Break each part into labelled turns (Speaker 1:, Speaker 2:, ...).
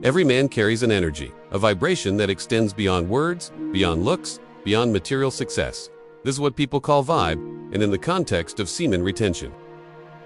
Speaker 1: Every man carries an energy, a vibration that extends beyond words, beyond looks, beyond material success. This is what people call vibe, and in the context of semen retention.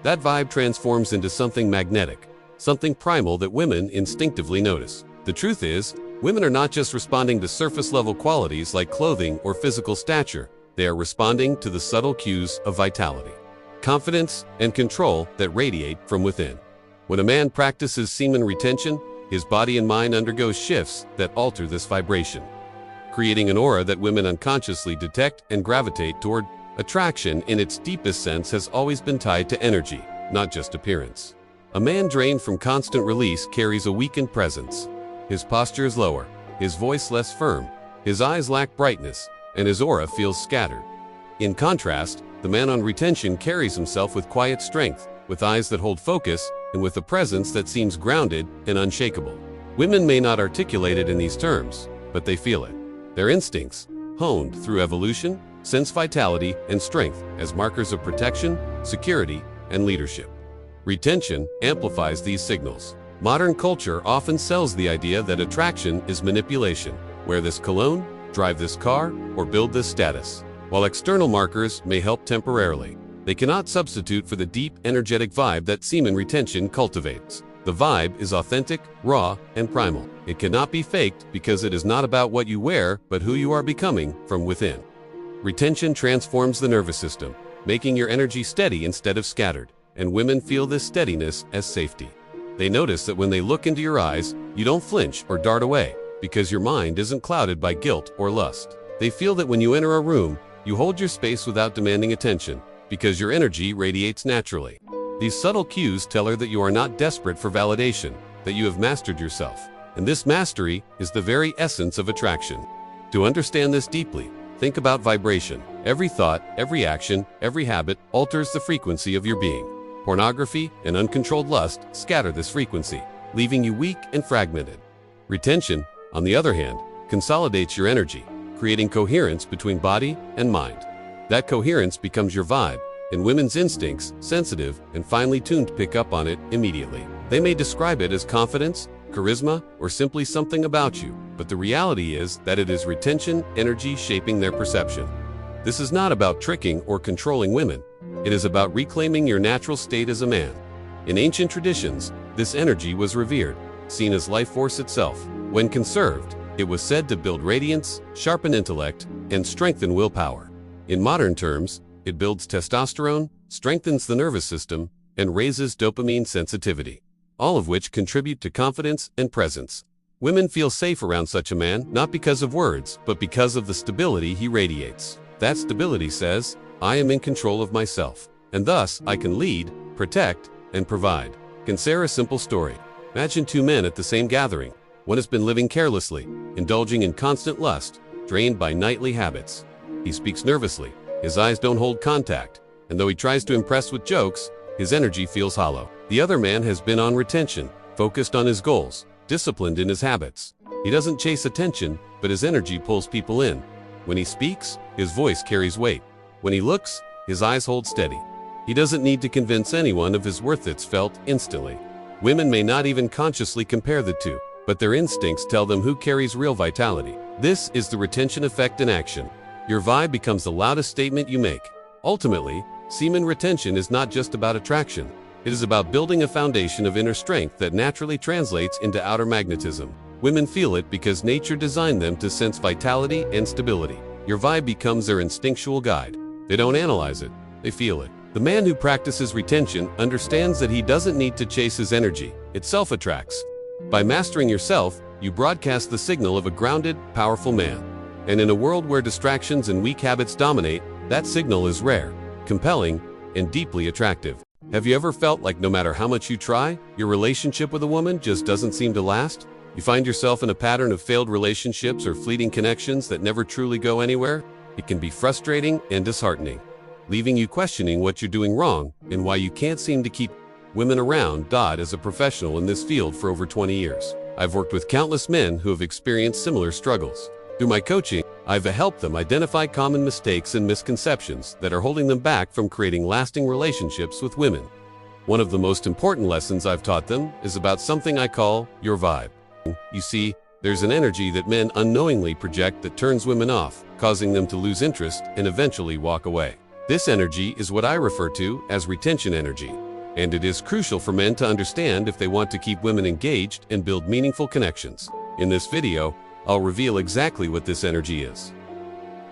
Speaker 1: That vibe transforms into something magnetic, something primal that women instinctively notice. The truth is, women are not just responding to surface-level qualities like clothing or physical stature. They are responding to the subtle cues of vitality, confidence, and control that radiate from within. When a man practices semen retention, his body and mind undergo shifts that alter this vibration, creating an aura that women unconsciously detect and gravitate toward. Attraction, in its deepest sense, has always been tied to energy, not just appearance. A man drained from constant release carries a weakened presence. His posture is lower, his voice less firm, his eyes lack brightness, and his aura feels scattered. In contrast, the man on retention carries himself with quiet strength, with eyes that hold focus, and with a presence that seems grounded and unshakable. Women may not articulate it in these terms, but they feel it. Their instincts, honed through evolution, sense vitality and strength as markers of protection, security, and leadership. Retention amplifies these signals. Modern culture often sells the idea that attraction is manipulation. Wear this cologne, drive this car, or build this status. While external markers may help temporarily, they cannot substitute for the deep, energetic vibe that semen retention cultivates. The vibe is authentic, raw, and primal. It cannot be faked because it is not about what you wear, but who you are becoming from within. Retention transforms the nervous system, making your energy steady instead of scattered, and women feel this steadiness as safety. They notice that when they look into your eyes, you don't flinch or dart away, because your mind isn't clouded by guilt or lust. They feel that when you enter a room, you hold your space without demanding attention, because your energy radiates naturally. These subtle cues tell her that you are not desperate for validation, that you have mastered yourself. And this mastery is the very essence of attraction. To understand this deeply, think about vibration. Every thought, every action, every habit alters the frequency of your being. Pornography and uncontrolled lust scatter this frequency, leaving you weak and fragmented. Retention, on the other hand, consolidates your energy, creating coherence between body and mind. That coherence becomes your vibe, and women's instincts, sensitive and finely tuned, pick up on it immediately. They may describe it as confidence, charisma, or simply something about you, but the reality is that it is retention energy shaping their perception. This is not about tricking or controlling women. It is about reclaiming your natural state as a man. In ancient traditions, this energy was revered, seen as life force itself. When conserved, it was said to build radiance, sharpen intellect, and strengthen willpower. In modern terms, it builds testosterone, strengthens the nervous system, and raises dopamine sensitivity, all of which contribute to confidence and presence. Women feel safe around such a man, not because of words, but because of the stability he radiates. That stability says, I am in control of myself, and thus I can lead, protect, and provide. Consider a simple story. Imagine two men at the same gathering. One has been living carelessly, indulging in constant lust, drained by nightly habits. He speaks nervously, his eyes don't hold contact, and though he tries to impress with jokes, his energy feels hollow. The other man has been on retention, focused on his goals, disciplined in his habits. He doesn't chase attention, but his energy pulls people in. When he speaks, his voice carries weight. When he looks, his eyes hold steady. He doesn't need to convince anyone of his worth, it's felt instantly. Women may not even consciously compare the two, but their instincts tell them who carries real vitality. This is the retention effect in action. Your vibe becomes the loudest statement you make. Ultimately, semen retention is not just about attraction. It is about building a foundation of inner strength that naturally translates into outer magnetism. Women feel it because nature designed them to sense vitality and stability. Your vibe becomes their instinctual guide. They don't analyze it, they feel it. The man who practices retention understands that he doesn't need to chase his energy. It self-attracts. By mastering yourself, you broadcast the signal of a grounded, powerful man. And in a world where distractions and weak habits dominate, that signal is rare, compelling, and deeply attractive. Have you ever felt like no matter how much you try, your relationship with a woman just doesn't seem to last? You find yourself in a pattern of failed relationships or fleeting connections that never truly go anywhere? It can be frustrating and disheartening, leaving you questioning what you're doing wrong and why you can't seem to keep women around. As a professional in this field for over 20 years, I've worked with countless men who have experienced similar struggles. Through my coaching, I've helped them identify common mistakes and misconceptions that are holding them back from creating lasting relationships with women. One of the most important lessons I've taught them is about something I call your vibe. You see, there's an energy that men unknowingly project that turns women off, causing them to lose interest and eventually walk away. This energy is what I refer to as retention energy, and it is crucial for men to understand if they want to keep women engaged and build meaningful connections. In this video, I'll reveal exactly what this energy is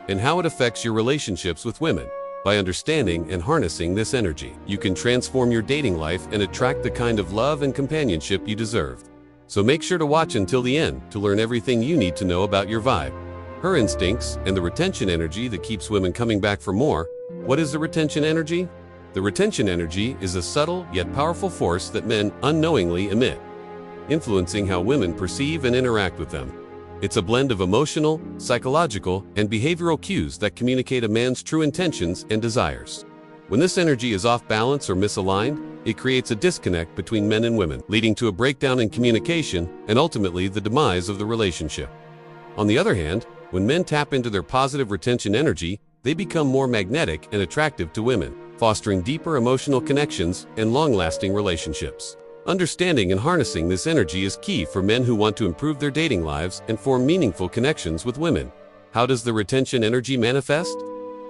Speaker 1: and how it affects your relationships with women. By understanding and harnessing this energy, you can transform your dating life and attract the kind of love and companionship you deserve. So make sure to watch until the end to learn everything you need to know about your vibe, her instincts, and the retention energy that keeps women coming back for more. What is the retention energy? The retention energy is a subtle yet powerful force that men unknowingly emit, influencing how women perceive and interact with them. It's a blend of emotional, psychological, and behavioral cues that communicate a man's true intentions and desires. When this energy is off balance or misaligned, it creates a disconnect between men and women, leading to a breakdown in communication and ultimately the demise of the relationship. On the other hand, when men tap into their positive retention energy, they become more magnetic and attractive to women, fostering deeper emotional connections and long-lasting relationships. Understanding and harnessing this energy is key for men who want to improve their dating lives and form meaningful connections with women. How does the retention energy manifest?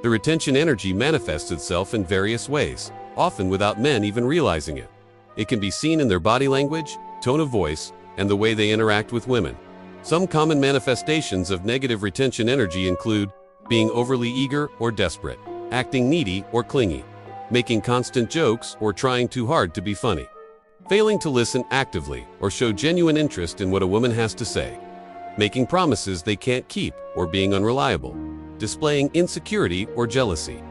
Speaker 1: The retention energy manifests itself in various ways, often without men even realizing it. It can be seen in their body language, tone of voice, and the way they interact with women. Some common manifestations of negative retention energy include being overly eager or desperate, acting needy or clingy, making constant jokes or trying too hard to be funny, failing to listen actively or show genuine interest in what a woman has to say, making promises they can't keep or being unreliable, displaying insecurity or jealousy,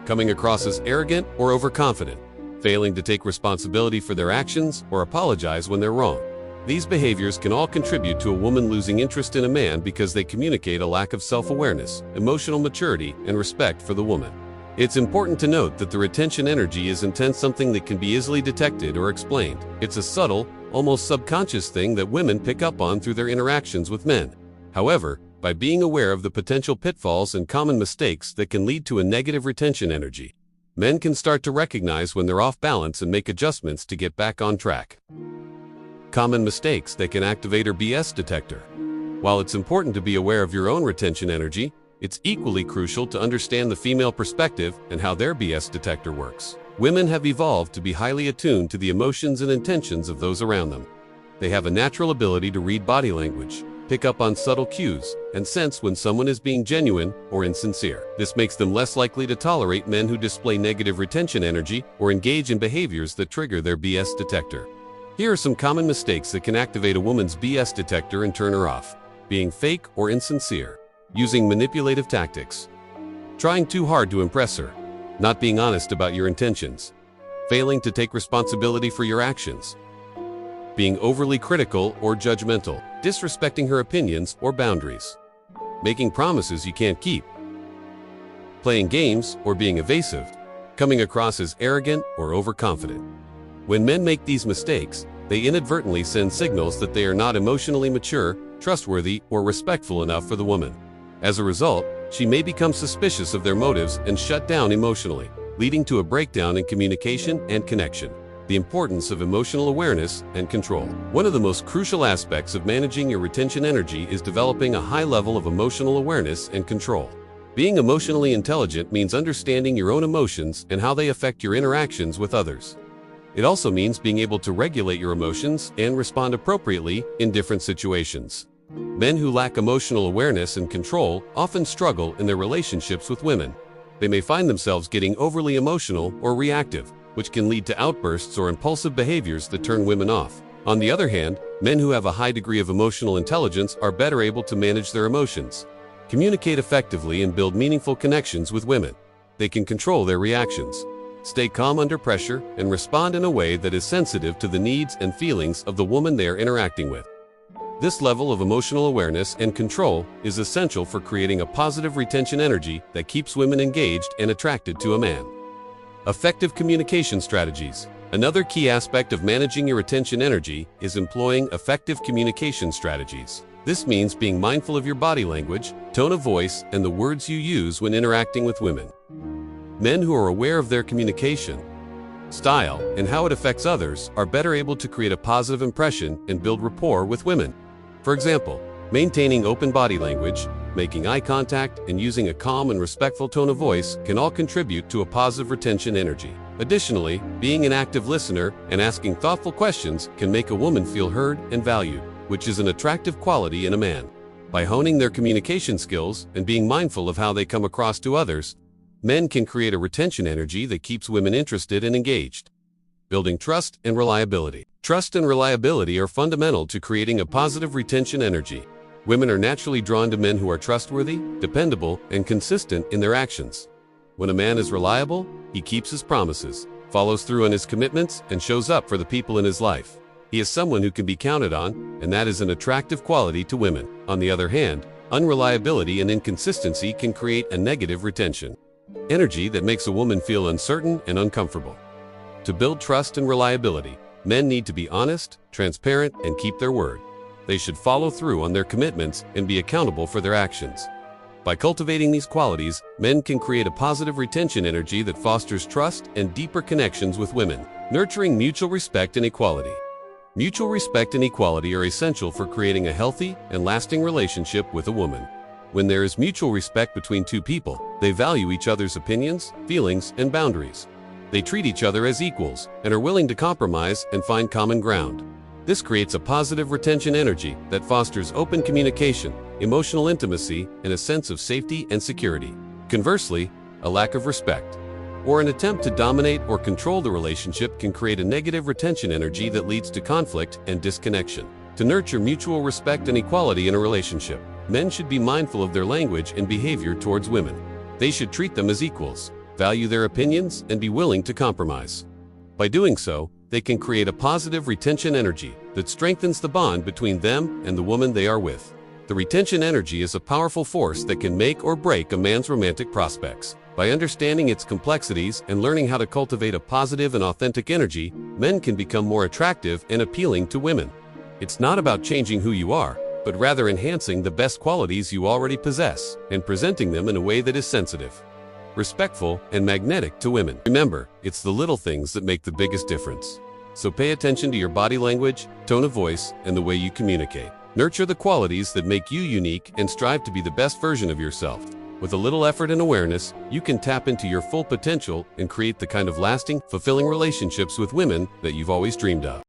Speaker 1: coming across as arrogant or overconfident, failing to take responsibility for their actions or apologize when they're wrong. These behaviors can all contribute to a woman losing interest in a man because they communicate a lack of self-awareness, emotional maturity, and respect for the woman. It's important to note that the retention energy isn't something that can be easily detected or explained. It's a subtle, almost subconscious thing that women pick up on through their interactions with men. However, by being aware of the potential pitfalls and common mistakes that can lead to a negative retention energy, men can start to recognize when they're off balance and make adjustments to get back on track. Common mistakes that can activate our BS detector. While it's important to be aware of your own retention energy, it's equally crucial to understand the female perspective and how their BS detector works. Women have evolved to be highly attuned to the emotions and intentions of those around them. They have a natural ability to read body language, pick up on subtle cues, and sense when someone is being genuine or insincere. This makes them less likely to tolerate men who display negative retention energy or engage in behaviors that trigger their BS detector. Here are some common mistakes that can activate a woman's BS detector and turn her off. Being fake or insincere, using manipulative tactics, trying too hard to impress her, not being honest about your intentions, failing to take responsibility for your actions, being overly critical or judgmental, disrespecting her opinions or boundaries, making promises you can't keep, playing games or being evasive, coming across as arrogant or overconfident. When men make these mistakes, they inadvertently send signals that they are not emotionally mature, trustworthy, or respectful enough for the woman. As a result, she may become suspicious of their motives and shut down emotionally, leading to a breakdown in communication and connection. The importance of emotional awareness and control. One of the most crucial aspects of managing your retention energy is developing a high level of emotional awareness and control. Being emotionally intelligent means understanding your own emotions and how they affect your interactions with others. It also means being able to regulate your emotions and respond appropriately in different situations. Men who lack emotional awareness and control often struggle in their relationships with women. They may find themselves getting overly emotional or reactive, which can lead to outbursts or impulsive behaviors that turn women off. On the other hand, men who have a high degree of emotional intelligence are better able to manage their emotions, communicate effectively, and build meaningful connections with women. They can control their reactions, stay calm under pressure, and respond in a way that is sensitive to the needs and feelings of the woman they are interacting with. This level of emotional awareness and control is essential for creating a positive retention energy that keeps women engaged and attracted to a man. Effective communication strategies. Another key aspect of managing your retention energy is employing effective communication strategies. This means being mindful of your body language, tone of voice, and the words you use when interacting with women. Men who are aware of their communication style and how it affects others are better able to create a positive impression and build rapport with women. For example, maintaining open body language, making eye contact, and using a calm and respectful tone of voice can all contribute to a positive retention energy. Additionally, being an active listener and asking thoughtful questions can make a woman feel heard and valued, which is an attractive quality in a man. By honing their communication skills and being mindful of how they come across to others, men can create a retention energy that keeps women interested and engaged. Building trust and reliability. Trust and reliability are fundamental to creating a positive retention energy. Women are naturally drawn to men who are trustworthy, dependable, and consistent in their actions. When a man is reliable, he keeps his promises, follows through on his commitments, and shows up for the people in his life. He is someone who can be counted on, and that is an attractive quality to women. On the other hand, unreliability and inconsistency can create a negative retention energy that makes a woman feel uncertain and uncomfortable. To build trust and reliability, men need to be honest, transparent, and keep their word. They should follow through on their commitments and be accountable for their actions. By cultivating these qualities, men can create a positive retention energy that fosters trust and deeper connections with women. Nurturing mutual respect and equality. Mutual respect and equality are essential for creating a healthy and lasting relationship with a woman. When there is mutual respect between two people, they value each other's opinions, feelings, and boundaries. They treat each other as equals and are willing to compromise and find common ground. This creates a positive retention energy that fosters open communication, emotional intimacy, and a sense of safety and security. Conversely, a lack of respect or an attempt to dominate or control the relationship can create a negative retention energy that leads to conflict and disconnection. To nurture mutual respect and equality in a relationship, men should be mindful of their language and behavior towards women. They should treat them as equals, value their opinions, and be willing to compromise. By doing so, they can create a positive retention energy that strengthens the bond between them and the woman they are with. The retention energy is a powerful force that can make or break a man's romantic prospects. By understanding its complexities and learning how to cultivate a positive and authentic energy, men can become more attractive and appealing to women. It's not about changing who you are, but rather enhancing the best qualities you already possess and presenting them in a way that is sensitive, respectful, and magnetic to women. Remember, it's the little things that make the biggest difference. So pay attention to your body language, tone of voice, and the way you communicate. Nurture the qualities that make you unique and strive to be the best version of yourself. With a little effort and awareness, you can tap into your full potential and create the kind of lasting, fulfilling relationships with women that you've always dreamed of.